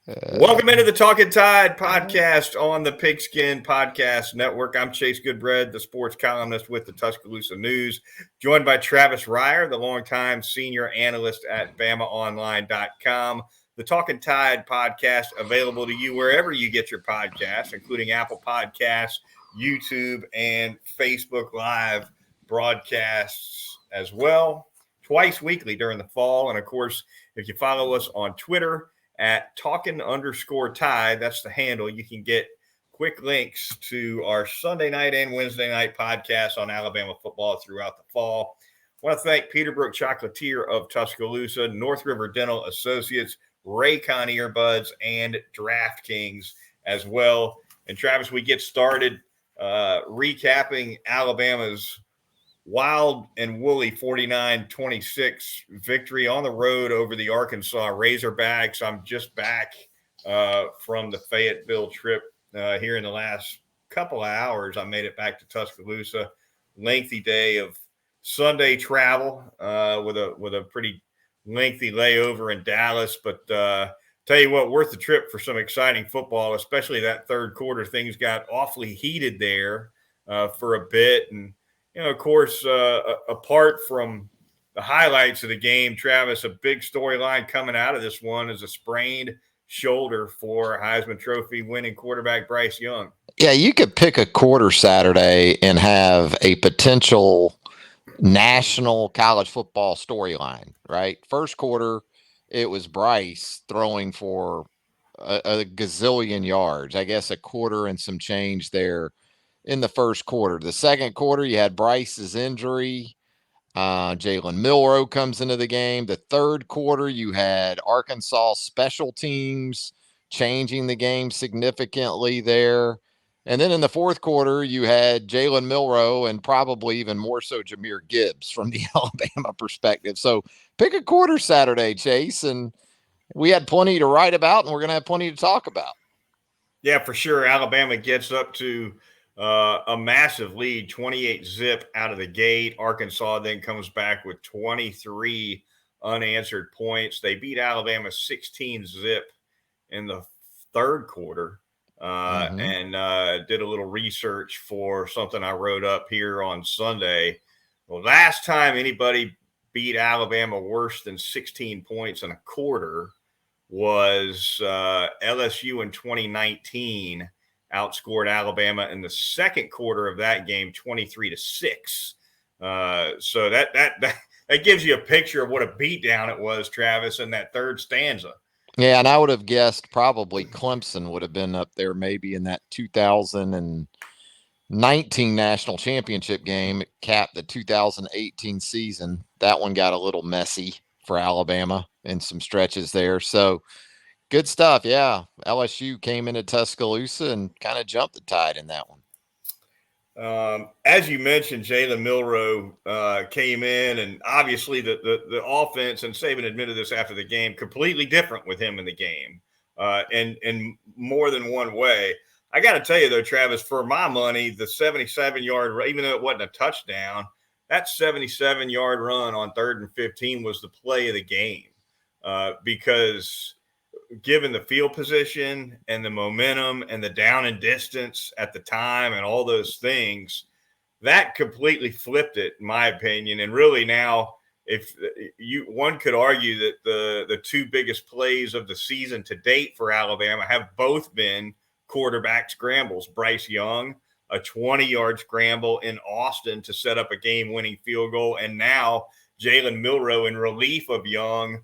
Welcome into the Talkin Tide podcast on the Pigskin Podcast Network. I'm Chase Goodbread, the sports columnist with the Tuscaloosa News, joined by Travis Reier, the longtime senior analyst at BamaOnline.com. The Talkin Tide podcast available to you wherever you get your podcasts, including Apple Podcasts, YouTube, and Facebook Live broadcasts as well, twice weekly during the fall. And of course, if you follow us on Twitter at Talkin_Tide, that's the handle, you can get quick links to our Sunday night and Wednesday night podcasts on Alabama football throughout the fall. I want to thank Peterbrook Chocolatier of Tuscaloosa, North River Dental Associates, Raycon Earbuds, and DraftKings as well. And Travis, we get started recapping Alabama's wild and woolly 49-26 victory on the road over the Arkansas Razorbacks. I'm just back from the Fayetteville trip here in the last couple of hours. I made it back to Tuscaloosa. Lengthy day of Sunday travel with a pretty lengthy layover in Dallas. But tell you what, worth the trip for some exciting football, especially that third quarter. Things got awfully heated there for a bit. And of course, apart from the highlights of the game, Travis, a big storyline coming out of this one is a sprained shoulder for Heisman Trophy winning quarterback Bryce Young. Yeah, you could pick a quarter Saturday and have a potential national college football storyline, right? First quarter, it was Bryce throwing for a gazillion yards, I guess a quarter and some change there in the first quarter. The second quarter, you had Bryce's injury. Jalen Milroe comes into the game. The third quarter, you had Arkansas special teams changing the game significantly there. And then in the fourth quarter, you had Jalen Milroe and probably even more so Jahmyr Gibbs from the Alabama perspective. So pick a quarter Saturday, Chase, and we had plenty to write about, and we're going to have plenty to talk about. Yeah, for sure. Alabama gets up to a massive lead, 28-zip out of the gate. Arkansas then comes back with 23 unanswered points. They beat Alabama 16-zip in the third quarter and did a little research for something I wrote up here on Sunday. The last time anybody beat Alabama worse than 16 points in a quarter was LSU in 2019, outscored Alabama in the second quarter of that game 23-6. So that gives you a picture of what a beatdown it was, Travis, in that third stanza. Yeah, and I would have guessed probably Clemson would have been up there maybe in that 2019 national championship game. It capped the 2018 season. That one got a little messy for Alabama in some stretches there. So good stuff. Yeah. LSU came into Tuscaloosa and kind of jumped the tide in that one. As you mentioned, Jalen Milroe came in, and obviously the offense, and Saban admitted this after the game, completely different with him in the game in more than one way. I got to tell you, though, Travis, for my money, the 77-yard, even though it wasn't a touchdown, that 77-yard run on 3rd and 15 was the play of the game because given the field position and the momentum and the down and distance at the time and all those things, that completely flipped it, in my opinion. And really now, if one could argue that the two biggest plays of the season to date for Alabama have both been quarterback scrambles. Bryce Young, a 20-yard scramble in Austin to set up a game-winning field goal, and now Jalen Milroe in relief of Young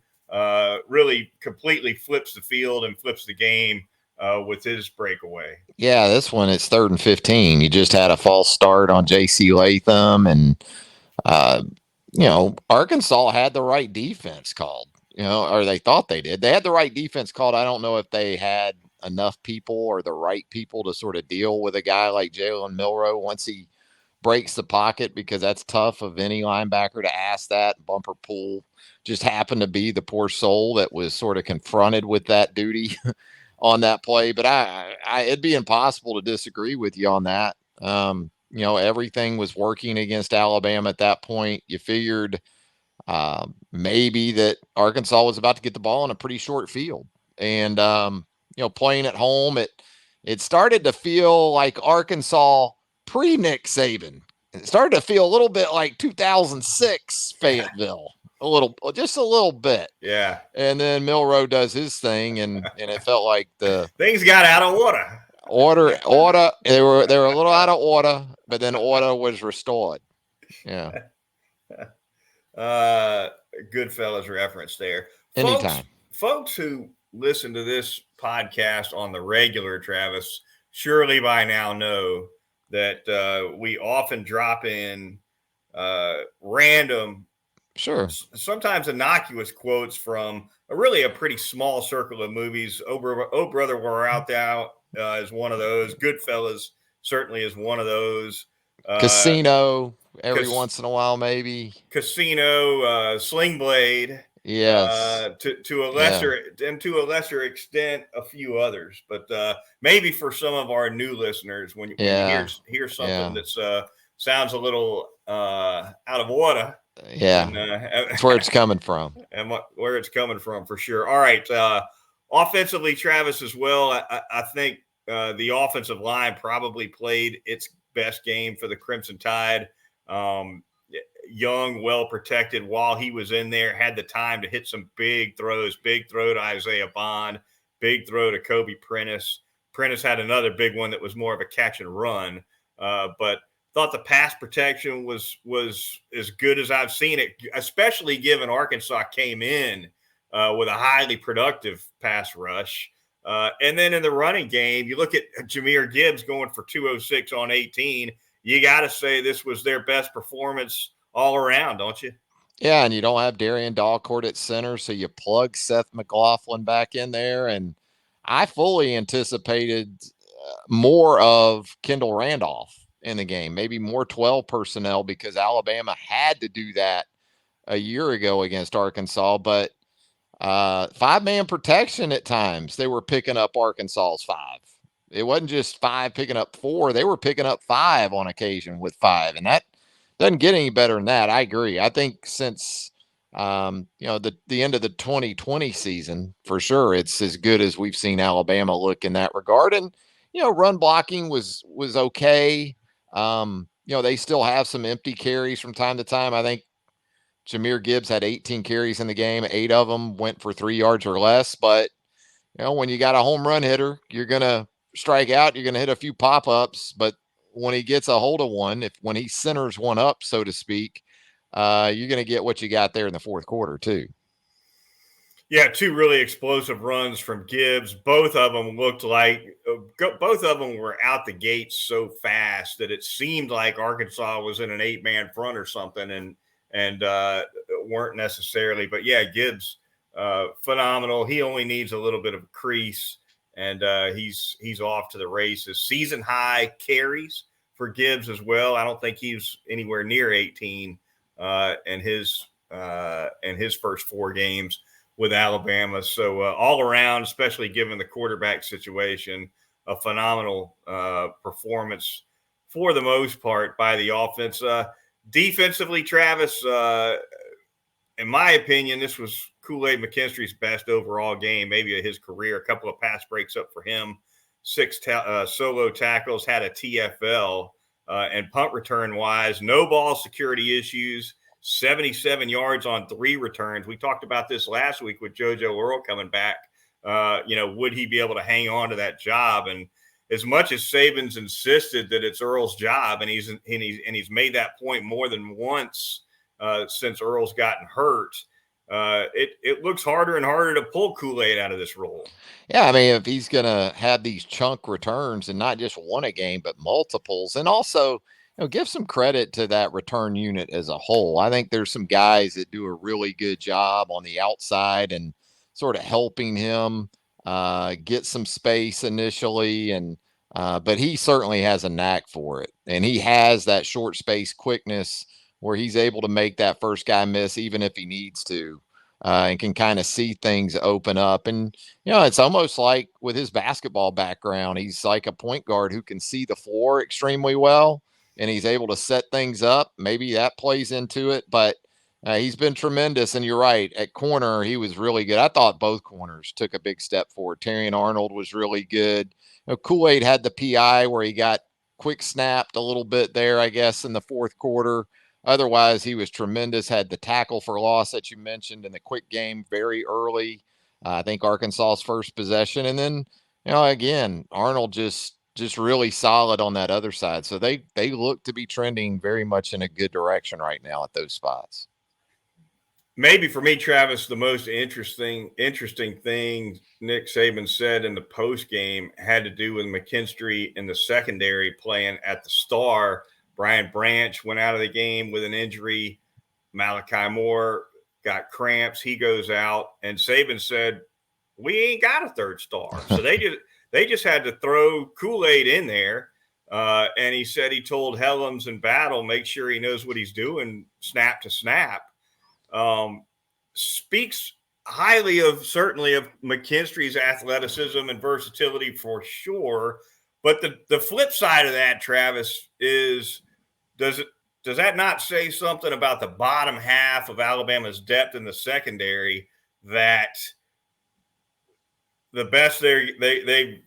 really completely flips the field and flips the game with his breakaway. Yeah, this one it's 3rd and 15. You just had a false start on J.C. Latham, and Arkansas had the right defense called. Or they thought they did. They had the right defense called. I don't know if they had enough people or the right people to sort of deal with a guy like Jalen Milroe once he breaks the pocket, because that's tough of any linebacker to ask that. Bumper Pool just happened to be the poor soul that was sort of confronted with that duty on that play. But it'd be impossible to disagree with you on that. Everything was working against Alabama at that point. You figured maybe that Arkansas was about to get the ball in a pretty short field. And playing at home, it started to feel like Arkansas pre Nick Saban. It started to feel a little bit like 2006 Fayetteville, just a little bit. Yeah. And then Milroe does his thing, and it felt like the things got out of order. They were a little out of order, but then order was restored. Yeah. Goodfellas reference there. Anytime. Folks who listen to this podcast on the regular, Travis, surely by now know that we often drop in random, Sure, sometimes innocuous quotes from a pretty small circle of movies. Oh Brother, We're Out There is one of those. Goodfellas certainly is one of those. Casino every once in a while, maybe. Casino, Sling Blade. Yes. To a lesser and to a lesser extent, a few others, but maybe for some of our new listeners, when you hear something that's sounds a little out of order, that's where it's coming from, and where it's coming from for sure. All right, offensively, Travis, as well. I think the offensive line probably played its best game for the Crimson Tide. Young, well protected while he was in there, had the time to hit some big throws. Big throw to Isaiah Bond, big throw to Kobe Prentice. Prentice had another big one that was more of a catch and run, but thought the pass protection was as good as I've seen it, especially given Arkansas came in with a highly productive pass rush. And then in the running game, you look at Jahmyr Gibbs going for 206 on 18. You got to say this was their best performance all around, don't you? Yeah, and you don't have Darian Dalcourt at center, so you plug Seth McLaughlin back in there. And I fully anticipated more of Kendall Randolph in the game, maybe more 12 personnel, because Alabama had to do that a year ago against Arkansas. But 5-man protection at times, they were picking up Arkansas's 5. It wasn't just 5 picking up 4. They were picking up 5 on occasion with 5. And that doesn't get any better than that. I agree. I think since the end of the 2020 season, for sure, it's as good as we've seen Alabama look in that regard. And run blocking was okay. They still have some empty carries from time to time. I think Jahmyr Gibbs had 18 carries in the game. 8 of them went for 3 yards or less. But when you got a home run hitter, you're gonna strike out. You're gonna hit a few pop ups, but when he gets a hold of one, when he centers one up, so to speak, you're going to get what you got there in the fourth quarter too. Yeah, 2 really explosive runs from Gibbs. Both of them looked like both of them were out the gate so fast that it seemed like Arkansas was in an 8-man front or something, and weren't necessarily. But yeah, Gibbs, phenomenal. He only needs a little bit of a crease, and he's off to the races. Season high carries for Gibbs as well. I don't think he's anywhere near 18 in his first 4 games with Alabama. So all around, especially given the quarterback situation, a phenomenal performance for the most part by the offense. Defensively, Travis, in my opinion, this was Kool-Aid McKinstry's best overall game, maybe of his career. A couple of pass breaks up for him, 6 solo tackles, had a TFL, and punt return wise, no ball security issues, 77 yards on 3 returns. We talked about this last week with JoJo Earl coming back. Would he be able to hang on to that job? And as much as Saban's insisted that it's Earl's job, and he's made that point more than once since Earl's gotten hurt, it looks harder and harder to pull Kool-Aid out of this role. Yeah, I mean, if he's going to have these chunk returns and not just one a game, but multiples, and also, give some credit to that return unit as a whole. I think there's some guys that do a really good job on the outside and sort of helping him get some space initially, and but he certainly has a knack for it, and he has that short space quickness where he's able to make that first guy miss even if he needs to, and can kind of see things open up. And it's almost like with his basketball background, he's like a point guard who can see the floor extremely well, and he's able to set things up. Maybe that plays into it, but He's been tremendous, and you're right. At corner, he was really good. I thought both corners took a big step forward. Terrion Arnold was really good. Kool-Aid had the PI where he got quick snapped a little bit there, I guess, in the fourth quarter. Otherwise, he was tremendous. Had the tackle for loss that you mentioned in the quick game very early. I think Arkansas's first possession, and then again, Arnold just really solid on that other side. So they look to be trending very much in a good direction right now at those spots. Maybe for me, Travis, the most interesting thing Nick Saban said in the post game had to do with McKinstry in the secondary playing at the Star. Brian Branch went out of the game with an injury. Malachi Moore got cramps. He goes out, and Saban said, "We ain't got a third star." So they just had to throw Kool-Aid in there. And he said he told Helms and Battle, make sure he knows what he's doing snap to snap. Speaks highly of certainly of McKinstry's athleticism and versatility for sure. But the flip side of that, Travis, is does that not say something about the bottom half of Alabama's depth in the secondary, that the best the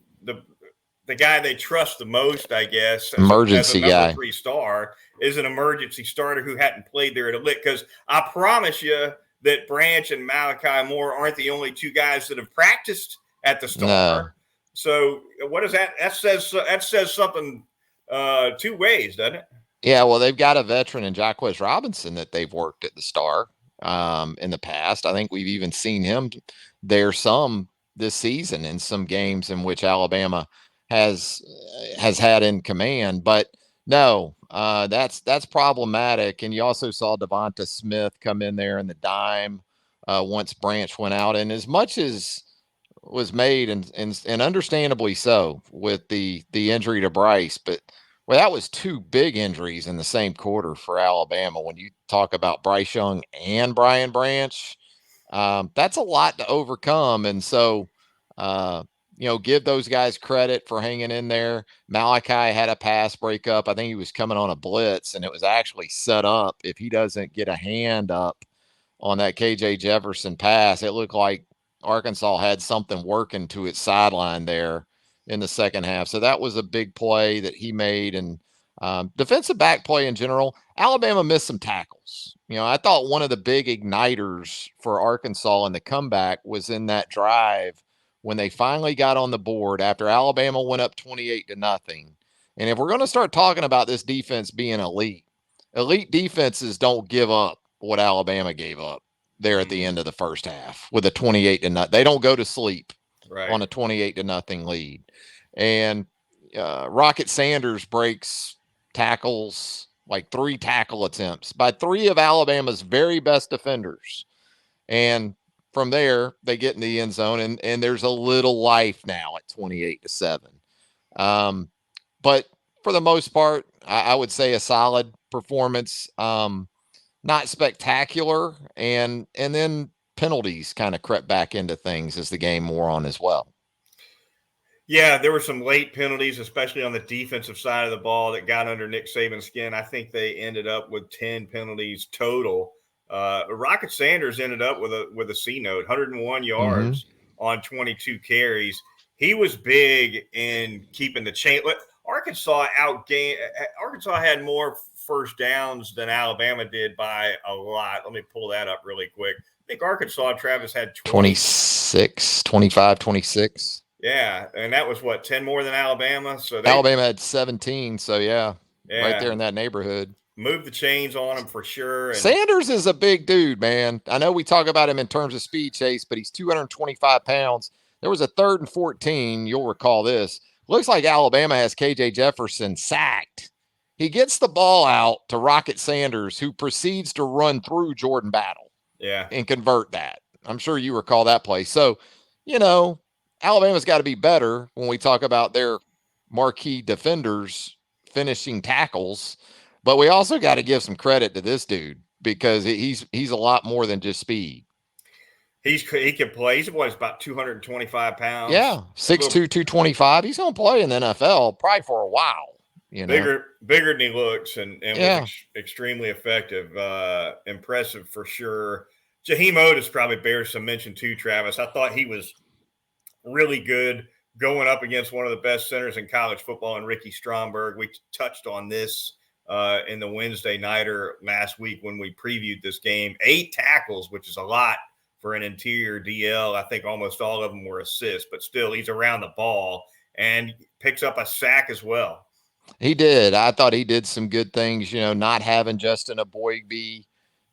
guy they trust the most, I guess, as a number 3 star, is an emergency starter who hadn't played there at a lick? Because I promise you that Branch and Malachi Moore aren't the only 2 guys that have practiced at the Star. No. So what does that says? That says something 2 ways, doesn't it? Yeah, well, they've got a veteran in Jacquez Robinson that they've worked at the Star in the past. I think we've even seen him there some this season in some games in which Alabama has had in command. But no, that's problematic. And you also saw Devonta Smith come in there in the dime once Branch went out. And as much as was made, and understandably so, with the injury to Bryce, but well, that was 2 big injuries in the same quarter for Alabama. When you talk about Bryce Young and Brian Branch, that's a lot to overcome. And so, give those guys credit for hanging in there. Malachi had a pass breakup. I think he was coming on a blitz, and it was actually set up. If he doesn't get a hand up on that KJ Jefferson pass, it looked like Arkansas had something working to its sideline there in the second half. So that was a big play that he made. And defensive back play in general, Alabama missed some tackles. I thought one of the big igniters for Arkansas in the comeback was in that drive when they finally got on the board after Alabama went up 28-0. And if we're going to start talking about this defense being elite defenses don't give up what Alabama gave up there at the end of the first half with a 28-0. They don't go to sleep on a 28-0 lead. And Rocket Sanders breaks tackles, like 3 tackle attempts by 3 of Alabama's very best defenders. And from there, they get in the end zone, and there's a little life now at 28-7. But for the most part, I would say a solid performance. Not spectacular, and then penalties kind of crept back into things as the game wore on as well. Yeah, there were some late penalties, especially on the defensive side of the ball, that got under Nick Saban's skin. I think they ended up with 10 penalties total. Rocket Sanders ended up with a C note, 101 yards on 22 carries. He was big in keeping the chain. Arkansas had more first downs than Alabama did by a lot. Let me pull that up really quick. I think Arkansas, Travis, had 26. Yeah, and that was 10 more than Alabama. So Alabama had 17. So yeah, right there in that neighborhood. Move the chains on him for sure. Sanders is a big dude, man. I know we talk about him in terms of speed, Chase, but he's 225 pounds. There was a 3rd and 14. You'll recall this. Looks like Alabama has KJ Jefferson sacked. He gets the ball out to Rocket Sanders, who proceeds to run through Jordan Battle. Yeah. And convert that. I'm sure you recall that play. So, Alabama's got to be better when we talk about their marquee defenders finishing tackles. But we also got to give some credit to this dude because he's a lot more than just speed. He can play. He's about 225 pounds. Yeah, 6'2", 225. He's going to play in the NFL probably for a while. Bigger than he looks, and was Yeah. extremely effective. Impressive for sure. Jaheim Otis probably bears some mention too, Travis. I thought he was really good going up against one of the best centers in college football, and Ricky Stromberg. We touched on this in the Wednesday nighter last week when we previewed this game. 8 tackles, which is a lot for an interior DL. I think almost all of them were assists, but still, he's around the ball and picks up a sack as well. He did. I thought he did some good things. Not having Justin Aboigbe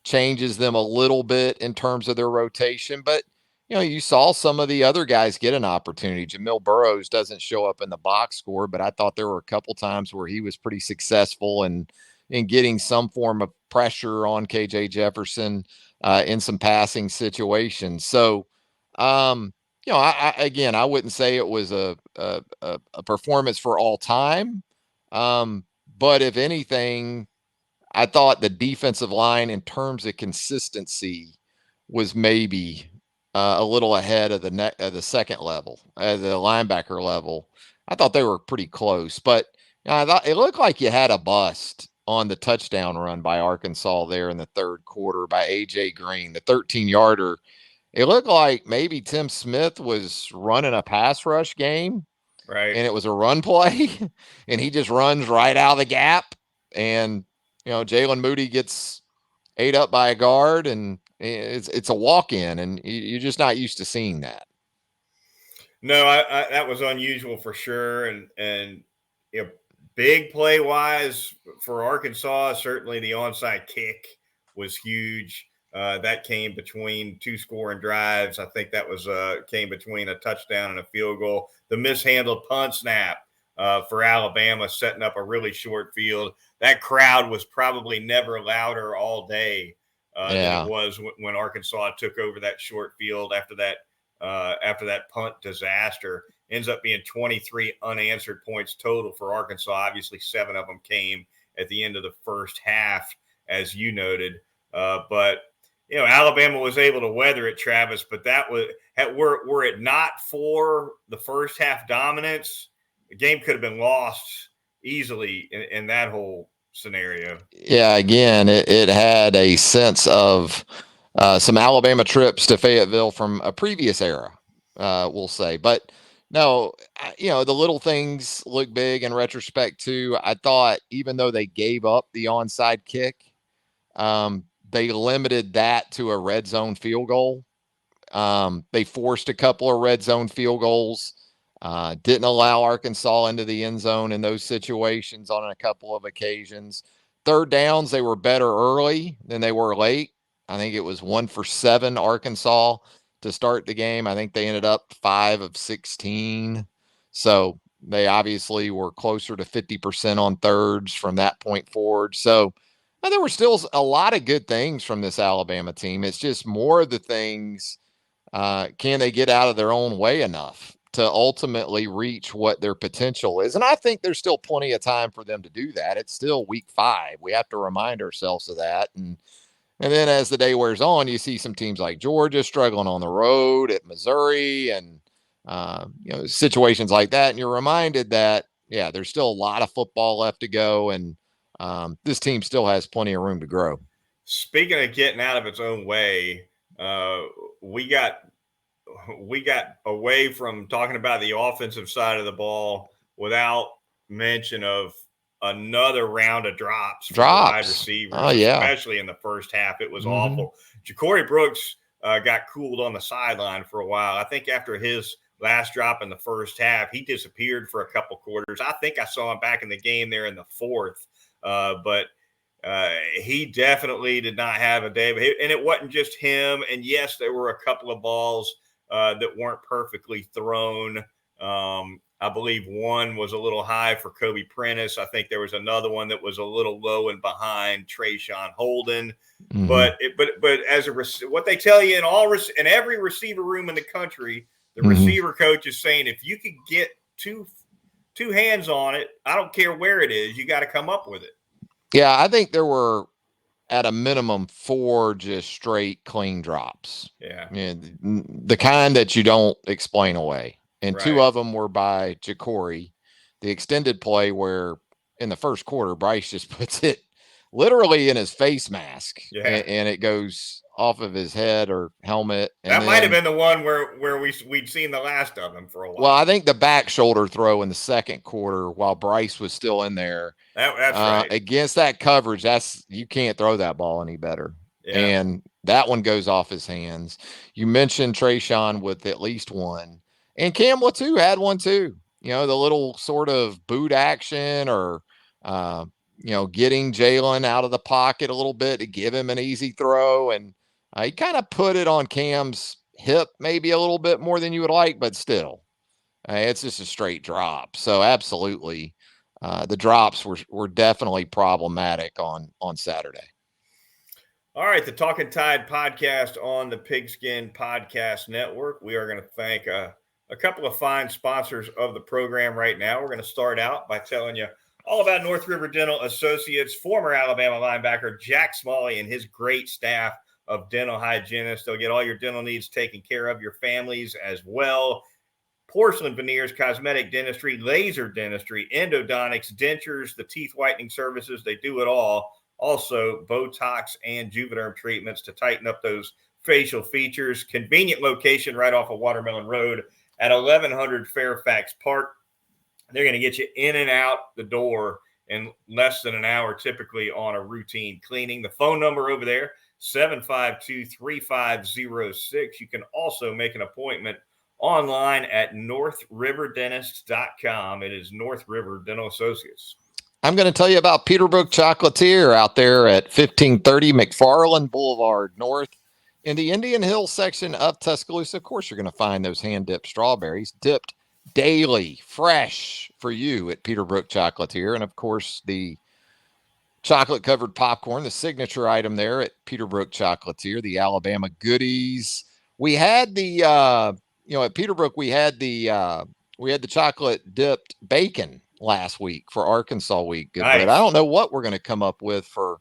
changes them a little bit in terms of their rotation, but you saw some of the other guys get an opportunity. Jamil Burrows doesn't show up in the box score, but I thought there were a couple times where he was pretty successful in getting some form of pressure on KJ Jefferson in some passing situations. So, I wouldn't say it was a performance for all time. But if anything, I thought the defensive line in terms of consistency was maybe a little ahead of the second level, the linebacker level. I thought they were pretty close, but I thought it looked like you had a bust on the touchdown run by Arkansas there in the third quarter by AJ Green, the 13-yarder. It looked like maybe Tim Smith was running a pass rush game, right? And it was a run play, and he just runs right out of the gap, and Jalen Moody gets ate up by a guard, and it's a walk in, and you're just not used to seeing that. No, that was unusual for sure, and big play wise for Arkansas, certainly the onside kick was huge. That came between 2 scoring drives. I think that was came between a touchdown and a field goal. The mishandled punt snap for Alabama, setting up a really short field. That crowd was probably never louder all day than it was when Arkansas took over that short field after that punt disaster. Ends up being 23 unanswered points total for Arkansas. Obviously, 7 of them came at the end of the first half, as you noted. But Alabama was able to weather it, Travis. But that was were it not for the first half dominance, the game could have been lost easily in that whole scenario. Yeah, again, it had a sense of some Alabama trips to Fayetteville from a previous era, we'll say. But no, the little things look big in retrospect too. I thought even though they gave up the onside kick, they limited that to a red zone field goal. They forced a couple of red zone field goals. Didn't allow Arkansas into the end zone in those situations on a couple of occasions. Third downs, they were better early than they were late. I think it was 1 for 7 Arkansas to start the game. I think they ended up 5 of 16. So they obviously were closer to 50% on thirds from that point forward. So there were still a lot of good things from this Alabama team. It's just more of the things. Can they get out of their own way enough to ultimately reach what their potential is? And I think there's still plenty of time for them to do that. It's still week 5. We have to remind ourselves of that. And then as the day wears on, you see some teams like Georgia struggling on the road, at Missouri, and situations like that. And you're reminded that, there's still a lot of football left to go, and this team still has plenty of room to grow. Speaking of getting out of its own way, we got away from talking about the offensive side of the ball without mention of another round of drops for the wide receivers, especially in the first half. It was awful. Ja'Cory Brooks got cooled on the sideline for a while. I think after his last drop in the first half, he disappeared for a couple quarters. I think I saw him back in the game there in the fourth, but he definitely did not have a day. And it wasn't just him. And yes, there were a couple of balls that weren't perfectly thrown. I believe one was a little high for Kobe Prentice. I think there was another one that was a little low and behind Trayshawn Holden. Mm-hmm. But as what they tell you in every receiver room in the country, the receiver coach is saying, if you could get two hands on it, I don't care where it is, you got to come up with it. Yeah, I think there were at a minimum 4 just straight clean drops. Yeah. The kind that you don't explain away. And 2 of them were by Ja'Cory. The extended play where in the first quarter, Bryce just puts it literally in his face mask, Yeah. and it goes off of his head or helmet. And That might have then, been the one where we'd seen the last of him for a while. well, I think the back shoulder throw in the second quarter while Bryce was still in there. That's right. Against that coverage, you can't throw that ball any better. Yeah. And that one goes off his hands. You mentioned Trayshawn with at least one, and Cam too had one too. You know, the little sort of boot action or, getting Jalen out of the pocket a little bit to give him an easy throw. And he kind of put it on Cam's hip maybe a little bit more than you would like, but still, it's just a straight drop. So absolutely, the drops were definitely problematic on Saturday. All right, the Talkin Tide podcast on the Pigskin Podcast Network. We are going to thank a couple of fine sponsors of the program right now. We're going to start out by telling you all about North River Dental Associates, former Alabama linebacker Jack Smalley and his great staff of dental hygienists. They'll get all your dental needs taken care of, your families as well. Porcelain veneers, cosmetic dentistry, laser dentistry, endodontics, dentures, the teeth whitening services. They do it all. Also, Botox and Juvederm treatments to tighten up those facial features. Convenient location right off of Watermelon Road at 1100 Fairfax Park. They're going to get you in and out the door in less than an hour, typically on a routine cleaning. The phone number over there, 752-3506. You can also make an appointment online at northriverdentist.com. It is North River Dental Associates. I'm going to tell you about Peterbrook Chocolatier out there at 1530 McFarland Boulevard North in the Indian Hills section of Tuscaloosa. Of course, you're going to find those hand-dipped strawberries dipped daily, fresh for you at Peterbrook Chocolatier. And, of course, the chocolate-covered popcorn, the signature item there at Peterbrook Chocolatier, the Alabama goodies. We had the, at Peterbrook, we had the chocolate-dipped bacon last week for Arkansas week. Goodbread. Nice. I don't know what we're going to come up with for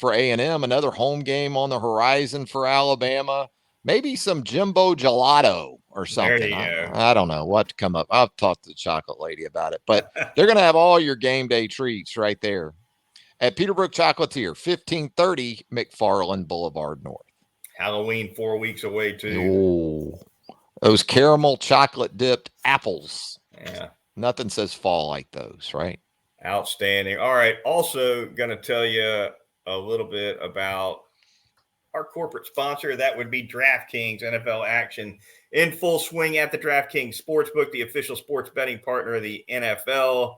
A&M. Another home game on the horizon for Alabama. Maybe some Jimbo gelato or something. There you go. I don't know what to come up. I'll talk to the chocolate lady about it. But they're going to have all your game day treats right there at Peterbrook Chocolatier, 1530 McFarland Boulevard North. Halloween 4 weeks away, too. Oh, those caramel chocolate dipped apples. Yeah. Nothing says fall like those, right? Outstanding. All right. Also, going to tell you a little bit about our corporate sponsor. That would be DraftKings. NFL action in full swing at the DraftKings Sportsbook, the official sports betting partner of the NFL.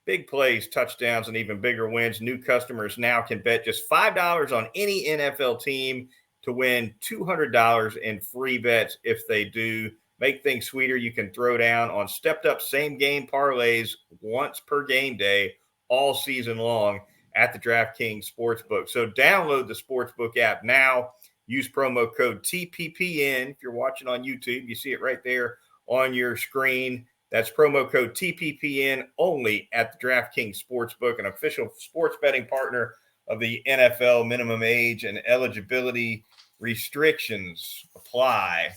Big plays, touchdowns, and even bigger wins. New customers now can bet just $5 on any NFL team to win $200 in free bets if they do. Make things sweeter. You can throw down on stepped-up same-game parlays once per game day all season long at the DraftKings Sportsbook. So download the Sportsbook app now. Use promo code TPPN. If you're watching on YouTube, you see it right there on your screen. That's promo code TPPN only at the DraftKings Sportsbook, an official sports betting partner of the NFL. Minimum age and eligibility restrictions apply.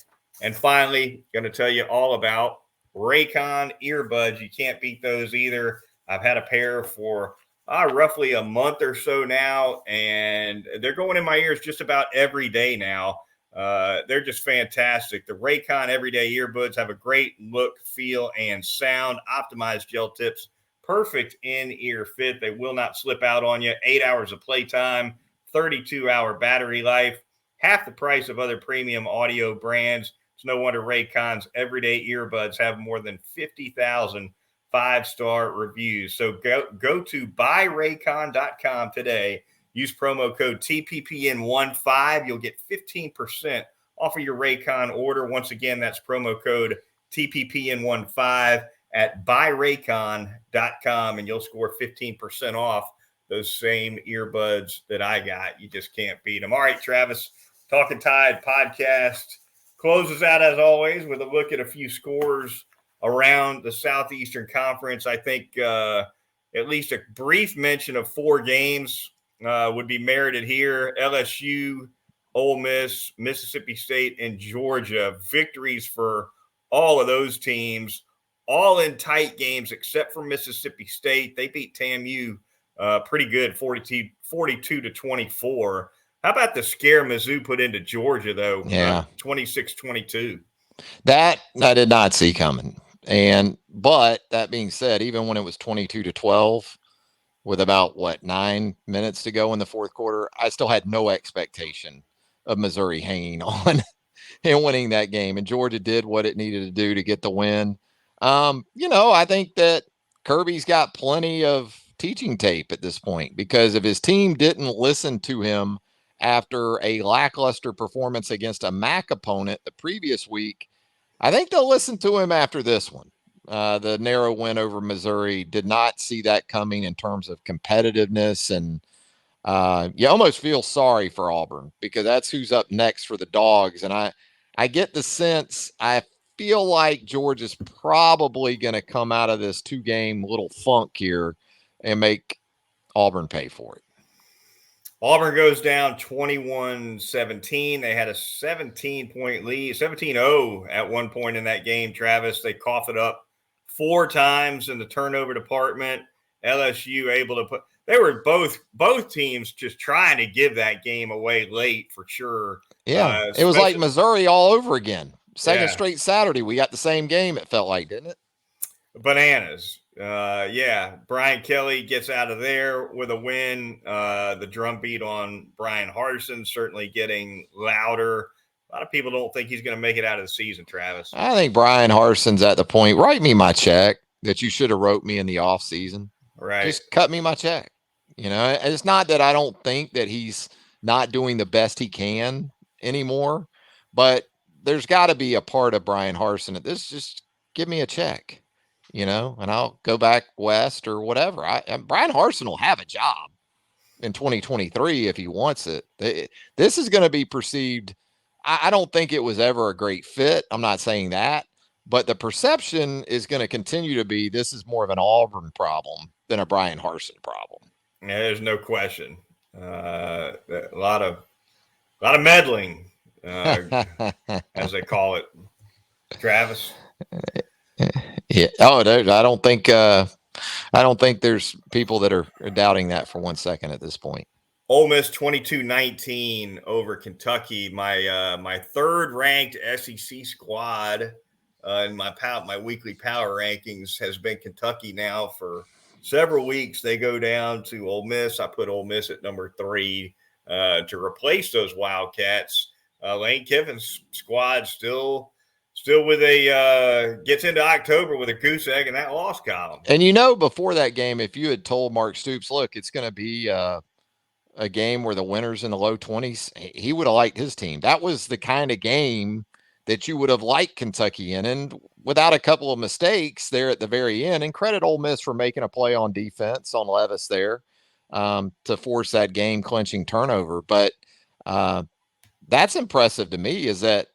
And finally, going to tell you all about Raycon earbuds. You can't beat those either. I've had a pair for roughly a month or so now, and they're going in my ears just about every day now. They're just fantastic. The Raycon everyday earbuds have a great look, feel, and sound. Optimized gel tips, perfect in-ear fit. They will not slip out on you. 8 hours of playtime, 32-hour battery life, half the price of other premium audio brands. It's no wonder Raycon's everyday earbuds have more than 50,000 5-star reviews. So go to buyraycon.com today. Use promo code TPPN15. You'll get 15% off of your Raycon order. Once again, that's promo code TPPN15 at buyraycon.com, and you'll score 15% off those same earbuds that I got. You just can't beat them. All right, Travis, Talkin Tide podcast closes out, as always, with a look at a few scores around the Southeastern Conference. I think at least a brief mention of 4 games would be merited here. LSU, Ole Miss, Mississippi State, and Georgia. Victories for all of those teams. all in tight games except for Mississippi State. They beat TAMU pretty good, 42-24. How about the scare Mizzou put into Georgia, though? Yeah. 26-22. That I did not see coming. But that being said, even when it was 22-12 with about 9 minutes to go in the fourth quarter, I still had no expectation of Missouri hanging on and winning that game. And Georgia did what it needed to do to get the win. I think that Kirby's got plenty of teaching tape at this point, because if his team didn't listen to him after a lackluster performance against a MAC opponent the previous week, I think they'll listen to him after this one. The narrow win over Missouri, did not see that coming in terms of competitiveness. And you almost feel sorry for Auburn, because that's who's up next for the Dogs. And I get the sense, I feel like Georgia's probably going to come out of this 2-game little funk here and make Auburn pay for it. Auburn goes down 21-17. They had a 17-point lead, 17-0 at one point in that game, Travis. They coughed it up 4 times in the turnover department. LSU able to put – they were both teams just trying to give that game away late for sure. Yeah, it was like Missouri all over again. Second straight Saturday, we got the same game, it felt like, didn't it? Bananas. Brian Kelly gets out of there with a win. The drumbeat on Brian Harsin certainly getting louder. A lot of people don't think he's going to make it out of the season, Travis. I think Brian Harsin's at the point, write me my check that you should have wrote me in the off season. Right. Just cut me my check. It's not that I don't think that he's not doing the best he can anymore, but there's got to be a part of Brian Harsin at this. Just give me a check, and I'll go back west or whatever. Brian Harsin will have a job in 2023 if he wants it. This is going to be perceived. I don't think it was ever a great fit. I'm not saying that, but the perception is going to continue to be this is more of an Auburn problem than a Brian Harsin problem. Yeah, there's no question. A lot of meddling, as they call it. Travis. Yeah. Oh, I don't think there's people that are doubting that for 1 second at this point. Ole Miss 22-19 over Kentucky. My third ranked SEC squad in my weekly power rankings has been Kentucky now for several weeks. They go down to Ole Miss. I put Ole Miss at number 3 to replace those Wildcats. Lane Kiffin's squad still with gets into October with a goose egg in that loss column. And before that game, if you had told Mark Stoops, look, it's going to be a game where the winner's in the low 20s, he would have liked his team. That was the kind of game that you would have liked Kentucky in. And without a couple of mistakes there at the very end, and credit Ole Miss for making a play on defense on Levis there to force that game clinching turnover. But that's impressive to me, is that,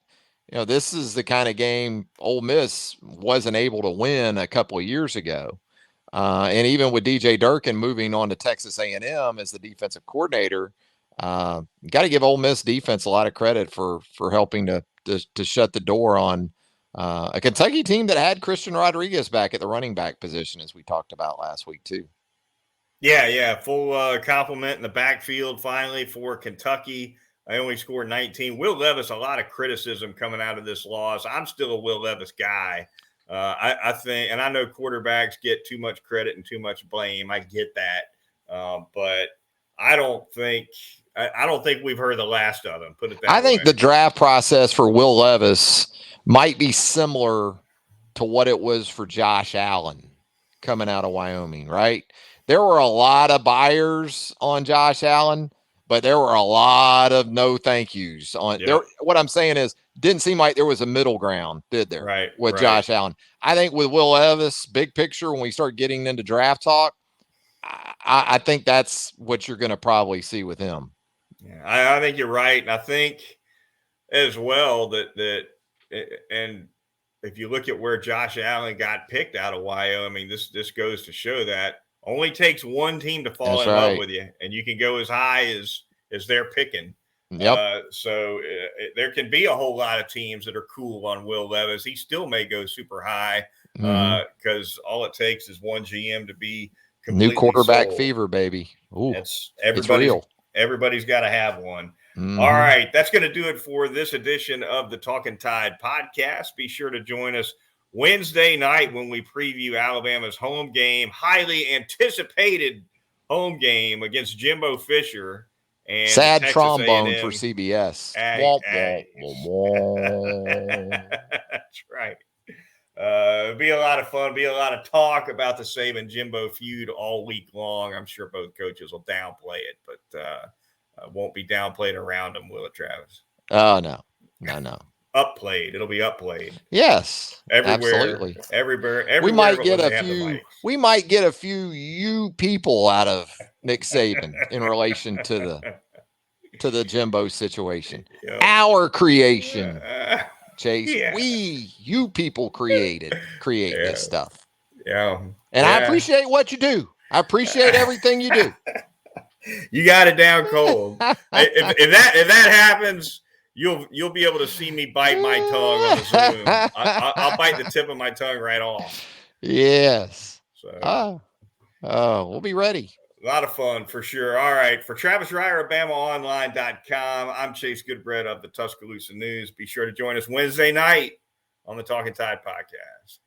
this is the kind of game Ole Miss wasn't able to win a couple of years ago. And even with DJ Durkin moving on to Texas A&M as the defensive coordinator, got to give Ole Miss defense a lot of credit for helping to shut the door on a Kentucky team that had Christian Rodriguez back at the running back position, as we talked about last week too. Yeah, full complement in the backfield finally for Kentucky. I only scored 19. Will Levis, a lot of criticism coming out of this loss. I'm still a Will Levis guy. I think, and I know quarterbacks get too much credit and too much blame. I get that, but I don't think we've heard the last of them. Put it that way. I think the draft process for Will Levis might be similar to what it was for Josh Allen coming out of Wyoming, right? There were a lot of buyers on Josh Allen, but there were a lot of no thank yous on there. What I'm saying is, didn't seem like there was a middle ground, did there? Right. With Josh Allen. I think with Will Levis, big picture, when we start getting into draft talk, I think that's what you're going to probably see with him. Yeah, I think you're right. And I think as well that and if you look at where Josh Allen got picked out of Wyoming, this goes to show that only takes one team to fall in love with you, and you can go as high as they're picking. Yep. So there can be a whole lot of teams that are cool on Will Levis. He still may go super high because all it takes is one GM to be New completely quarterback sold. fever, baby. Ooh, It's real. Everybody's got to have one. All right, that's going to do it for this edition of the Talkin Tide podcast. Be sure to join us Wednesday night when we preview Alabama's home game, highly anticipated home game against Jimbo Fisher and Sad Texas trombone A&M. for CBS. That's right. Be a lot of fun. Be a lot of talk about the Saban Jimbo feud all week long. I'm sure both coaches will downplay it, but won't be downplayed around them, will it, Travis? Oh, no. Upplayed. It'll be upplayed. Yes, Everywhere. absolutely. Everywhere. We might But get when a they have the few. mics. We might get a few you people out of Nick Saban in relation to the Jimbo situation. Yep. Our creation, Chase. Yeah. You people create this stuff. Yeah. And I appreciate what you do. I appreciate everything you do. You got it down cold. if that happens, you'll be able to see me bite my tongue on the Zoom. I'll bite the tip of my tongue right off. Yes. So we'll be ready. A lot of fun for sure. All right. For Travis Reier of BamaOnline.com, I'm Chase Goodbread of the Tuscaloosa News. Be sure to join us Wednesday night on the Talkin Tide podcast.